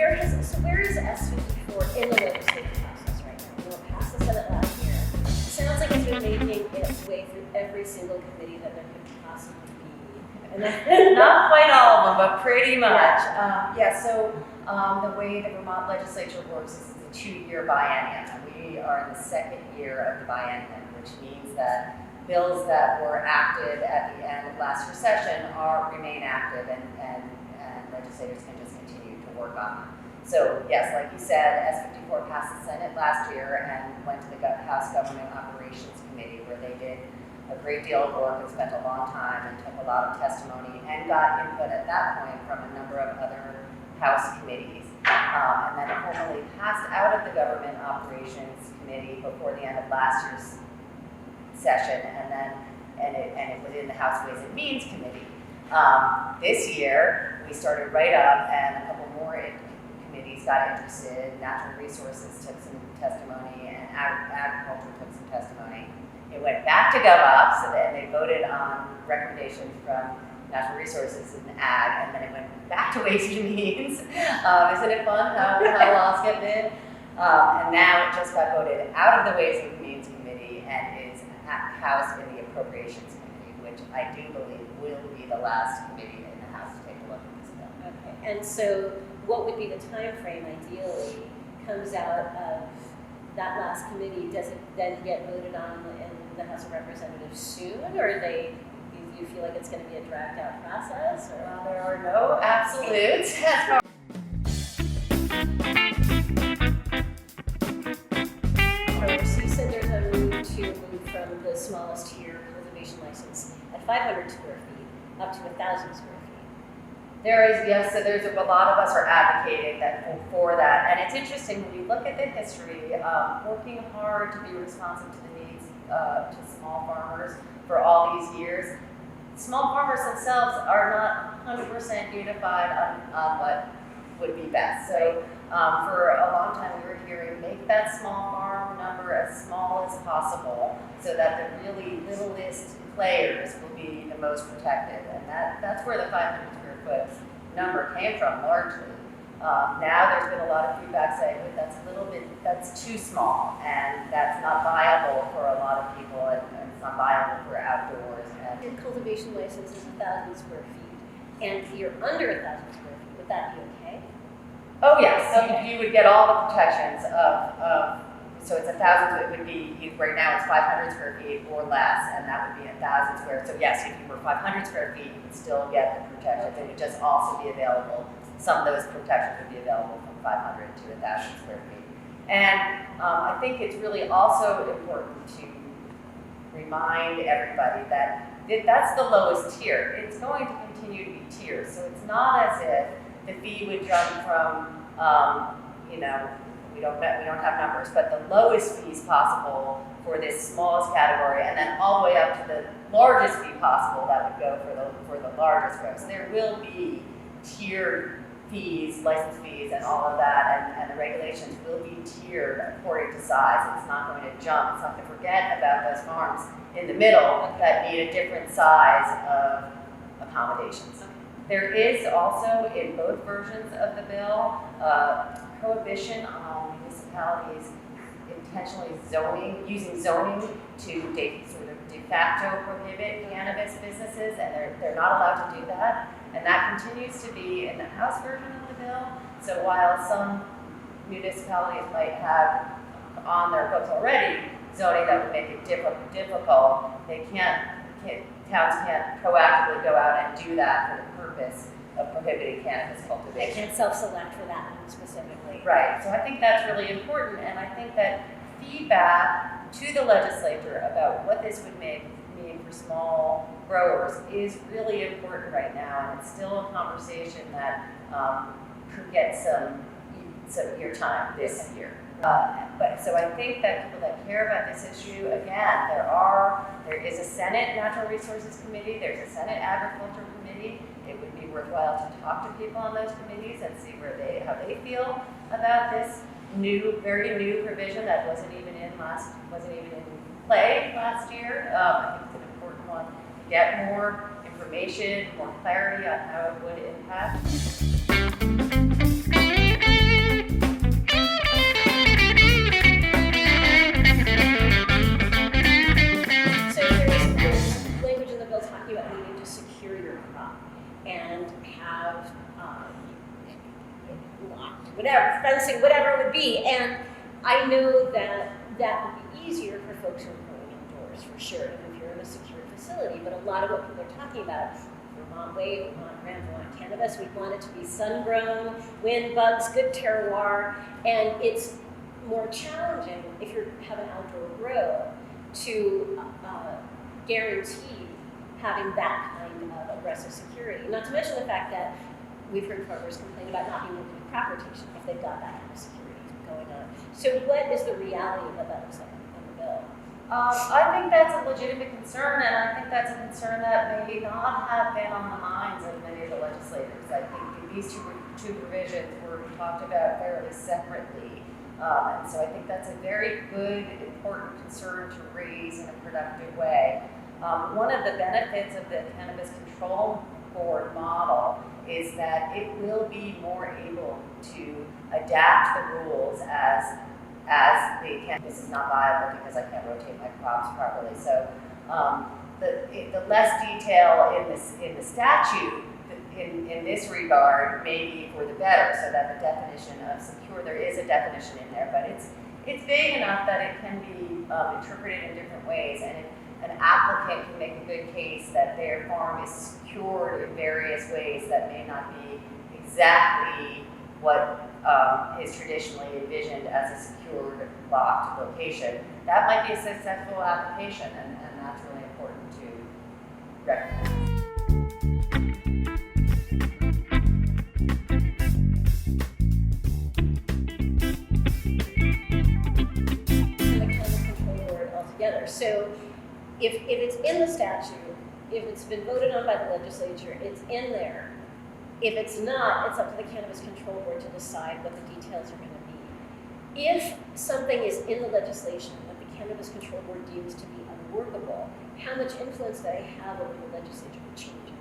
where is S54 in the legislative process right now? We were past the Senate last year. It sounds like it's been making its way through every single committee that there could possibly be. And then, Not quite all of them, but pretty much. Yeah. The way the Vermont legislature works is it's a 2-year biennium. We are in the 2nd year of the biennium, which means that bills that were acted at the end of last recession remain active and legislators can just continue to work on them. So yes, like you said, S54 passed the Senate last year and went to the House Government Operations Committee, where they did a great deal of work and spent a long time and took a lot of testimony and got input at that point from a number of other House committees. And then it formally passed out of the Government Operations Committee before the end of last year's session, and it was in the House Ways and Means Committee. This year, we started right up, and a couple more committees got interested. Natural Resources took some testimony, and Agriculture took some testimony. It went back to GovOps, so then they voted on recommendations from Natural Resources and Ag, and then it went back to Ways and Means. Isn't it fun how laws get made? And now it just got voted out of the Ways and Means Committee and is housed in the Appropriations Committee, which I do believe will be the last committee in the House to take a look at this bill. okay. And so, what would be the time frame ideally comes out of that last committee? Does it then get voted on in the House of Representatives soon, or do you feel like it's going to be a dragged out process? Or? Well, there are no absolutes. You said there's a move to move from the smallest tier cultivation license at 500 square feet up to 1,000 square feet. There is, yes, so there's a lot of us are advocating for that. And it's interesting when you look at the history, working hard to be responsive to the needs to small farmers for all these years. Small farmers themselves are not 100% unified on what would be best. So for a long time we were hearing, make that small farm number as small as possible so that the really littlest players will be the most protected. And that's where the 500 square foot number came from largely. Now there's been a lot of feedback saying that that's too small and that's not viable for a lot of people and it's not viable for outdoors. Your cultivation license is 1,000 square feet, and if you're under 1,000 square feet, would that be okay? Oh yes, Okay. you would get all the protections of so it's 1,000. It would be right now it's 500 square feet or less, and that would be 1,000 square. So yes, if you were 500 square feet, you would still get the protections. It would just also be available. Some of those protections would be available from 500 to 1,000 square feet. And I think it's really also important to remind everybody that that's the lowest tier. It's going to continue to be tiered. So it's not as if the fee would jump from, we don't have numbers, but the lowest fees possible for this smallest category, and then all the way up to the largest fee possible that would go for the largest grows. There will be tiered fees, license fees, and all of that, and the regulations will be tiered according to size. It's not going to jump. It's not going to forget about those farms in the middle that need a different size of accommodations. There is also, in both versions of the bill, prohibition on municipalities intentionally using zoning to sort of de facto prohibit cannabis businesses, and they're not allowed to do that. And that continues to be in the House version of the bill. So while some municipalities might have on their books already zoning that would make it difficult, towns can't proactively go out and do that for the purpose of prohibiting cannabis cultivation. They can't self-select for that one specifically. Right, so I think that's really important, and I think that feedback to the legislature about what this would mean for small growers is really important right now, and it's still a conversation that could get some ear-time this year. But so I think that people that care about this issue, again, there is a Senate Natural Resources Committee, there's a Senate Agriculture Committee. It would be worthwhile to talk to people on those committees and see how they feel about this very new provision that wasn't even in play last year. I think it's an important one to get more information, more clarity on how it would impact. secure your crop and have whatever, fencing, whatever it would be. And I know that that would be easier for folks who are growing indoors, for sure, if you're in a secure facility. But a lot of what people are talking about, Vermont Wave, Vermont Brand, Vermont Cannabis, we want it to be sun-grown, wind, bugs, good terroir, and it's more challenging if you have an outdoor grow to guarantee having that kind of aggressive security. Not to mention the fact that we've heard farmers complain about not being able to do crop rotation if they've got that kind of security going on. So what is the reality of what that looks like on the bill? I think that's a legitimate concern, and I think that's a concern that may not have been on the minds of many of the legislators. I think these two provisions were talked about fairly separately, and so I think that's a very good, important concern to raise in a productive way. One of the benefits of the Cannabis Control Board model is that it will be more able to adapt the rules as the cannabis is not viable because I can't rotate my crops properly. So the less detail in the statute in this regard may be for the better, so that the definition of secure, there is a definition in there, but it's vague enough that it can be interpreted in different ways, and an applicant can make a good case that their farm is secured in various ways that may not be exactly what is traditionally envisioned as a secured, locked location. That might be a successful application, and that's really important to recognize. The Cannabis Control Board altogether. So if it's in the statute, if it's been voted on by the legislature, it's in there. If it's not, it's up to the Cannabis Control Board to decide what the details are going to be. If something is in the legislation that the Cannabis Control Board deems to be unworkable, how much influence do they have over the legislature to change it?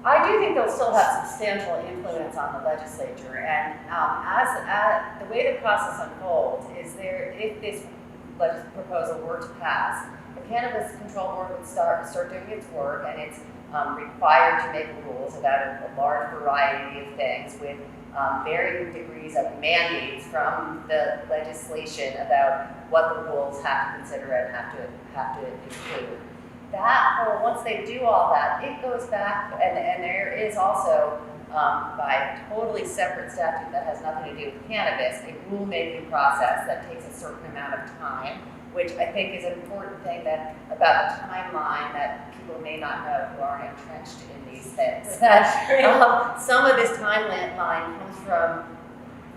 I do think they'll still have substantial influence on the legislature, and as the way the process unfolds is if this proposal were to pass, the Cannabis Control Board would start doing its work, and it's required to make rules about a large variety of things with varying degrees of mandates from the legislation about what the rules have to consider and have to include. That whole, once they do all that, it goes back, and there is also, by a totally separate statute that has nothing to do with cannabis, a rulemaking process that takes a certain amount of time, which I think is an important thing about the timeline that people may not know who aren't entrenched in these things. That some of this timeline comes from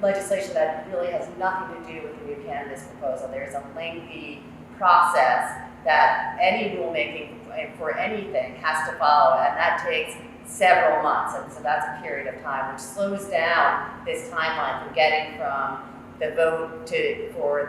legislation that really has nothing to do with the new cannabis proposal. There's a lengthy process that any rulemaking for anything has to follow, and that takes several months, and so that's a period of time which slows down this timeline from getting from the vote for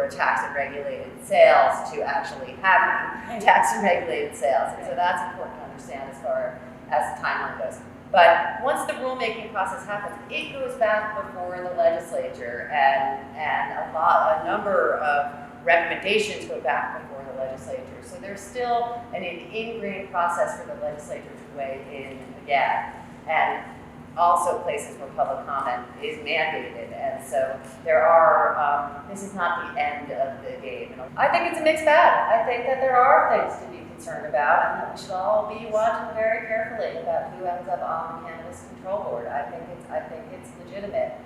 a tax and regulated sales to actually having tax and regulated sales. And so that's important to understand as far as the timeline goes. But once the rulemaking process happens, it goes back before the legislature, and a number of recommendations go back before the legislature. So there's still an ingrained process for the legislature to weigh in again. And also places where public comment is mandated, and so there are, this is not the end of the game. I think it's a mixed bag. I think that there are things to be concerned about, and that we should all be watching very carefully about who ends up on the Cannabis Control Board. I think it's legitimate.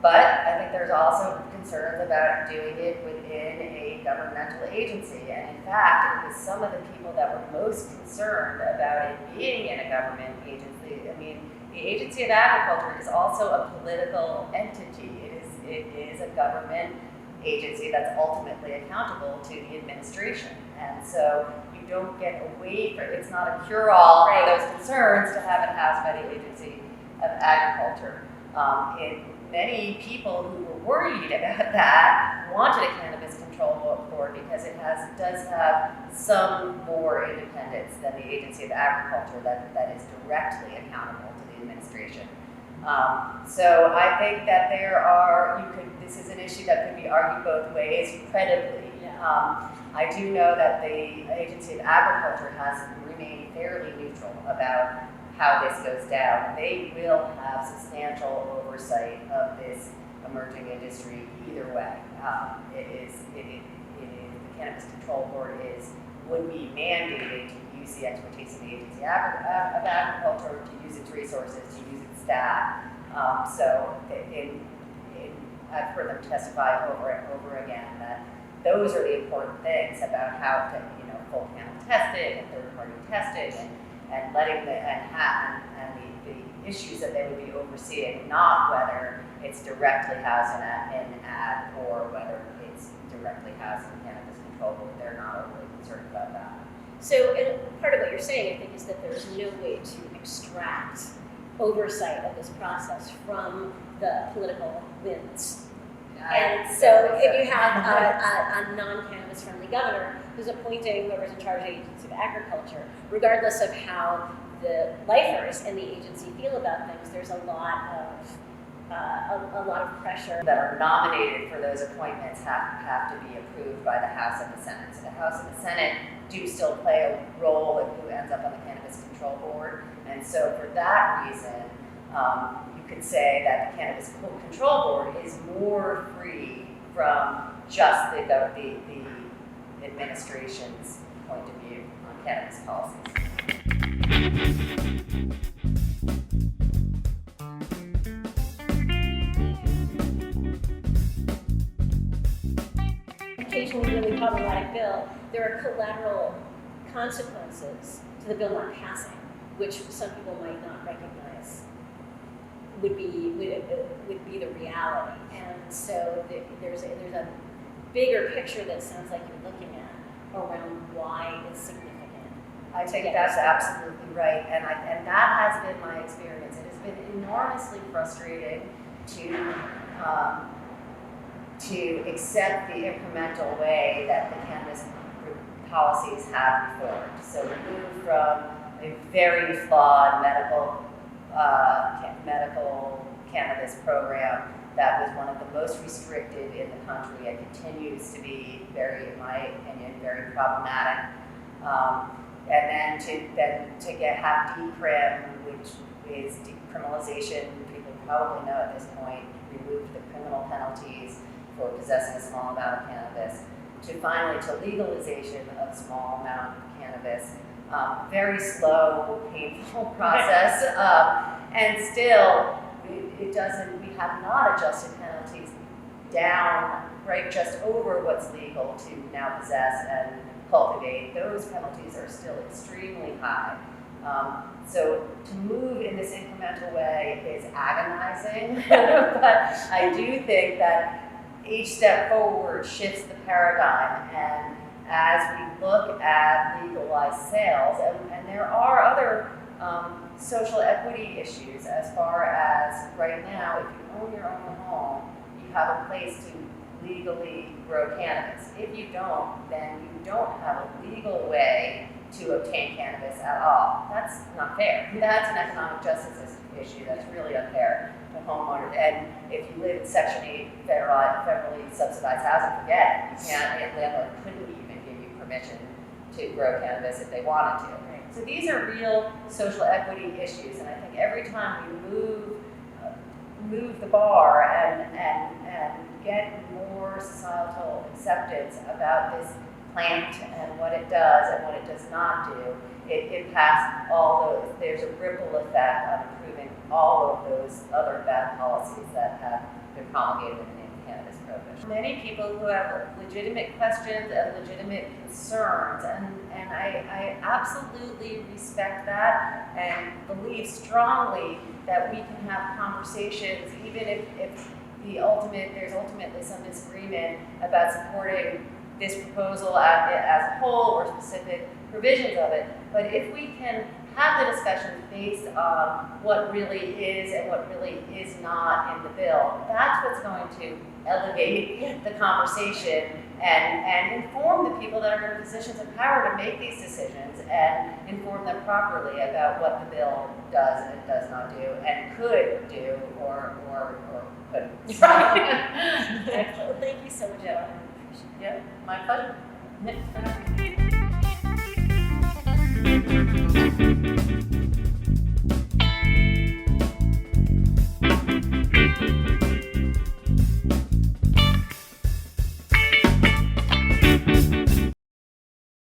But I think there's also concerns about doing it within a governmental agency. And in fact, it was some of the people that were most concerned about it being in a government agency. I mean, the Agency of Agriculture is also a political entity. It is a government agency that's ultimately accountable to the administration. And so you don't get away from it. It's not a cure-all for those concerns to have it housed by the Agency of Agriculture. Many people who were worried about that wanted a Cannabis Control Board because it does have some more independence than the Agency of Agriculture that is directly accountable to the administration. So I think that this is an issue that could be argued both ways credibly. I do know that the Agency of Agriculture has remained fairly neutral about how this goes down. They will have substantial oversight of this emerging industry either way. The Cannabis Control Board would be mandated to use the expertise of the Agency of Agriculture, to use its resources, to use its staff. I've heard them testify over and over again that those are the important things about how to, full panel testing and third-party testing and letting the issues that they would be overseeing, not whether it's directly housed in an ad or whether it's directly housed in Cannabis Control Board. They're not overly concerned about that. So, and part of what you're saying, I think, is that there's no way to extract oversight of this process from the political winds. And so if you have a non-cannabis friendly governor who's appointing whoever's in charge of the Agency of Agriculture, regardless of how the lifers and the agency feel about things, there's a lot of pressure. That are nominated for those appointments have to be approved by the House and the Senate. So the House and the Senate do still play a role in who ends up on the Cannabis Control Board. And so for that reason, you could say that the Cannabis Control Board is more free from just the administration's point of view on cannabis policies. Occasionally really problematic bill, there are collateral consequences to the bill not passing, which some people might not recognize would be the reality. And so there's a bigger picture that sounds like you're looking at around why it's significant. I think that's absolutely right, and that has been my experience. It has been enormously frustrating to accept the incremental way that the cannabis policies have formed. So we moved from a very flawed medical cannabis program that was one of the most restricted in the country and continues to be very, in my opinion, very problematic. And then to have decrim, which is decriminalization, people probably know at this point, removed the criminal penalties for possessing a small amount of cannabis, to finally to legalization of small amount of cannabis. Very slow, painful process, and still we have not adjusted penalties down, right, just over what's legal to now possess and cultivate. Those penalties are still extremely high. So to move in this incremental way is agonizing, but I do think that each step forward shifts the paradigm, and as we look at legalized sales, and there are other social equity issues as far as right now, if you own your own home, you have a place to legally grow cannabis. If you don't, then you don't have a legal way to obtain cannabis at all. That's not fair. That's an economic justice issue that's really unfair to homeowners. And if you live in Section 8 federally subsidized housing, forget it. You can't, a landlord couldn't even give you permission to grow cannabis if they wanted to. Right? So these are real social equity issues, and I think every time we move the bar and get more societal acceptance about this plant and what it does and what it does not do, it impacts all those. There's a ripple effect on improving all of those other bad policies that have been promulgated in the name of cannabis prohibition. Many people who have legitimate questions and legitimate concerns, and I absolutely respect that and believe strongly that we can have conversations, even if there's ultimately some disagreement about supporting this proposal as a whole or specific provisions of it. But if we can have the discussions based on what really is and what really is not in the bill, that's what's going to elevate the conversation and inform the people that are in positions of power to make these decisions and inform them properly about what the bill does and does not do and could do or couldn't. Excellent. Thank you so much, Ellen. Yeah, my pleasure. Minutes for that.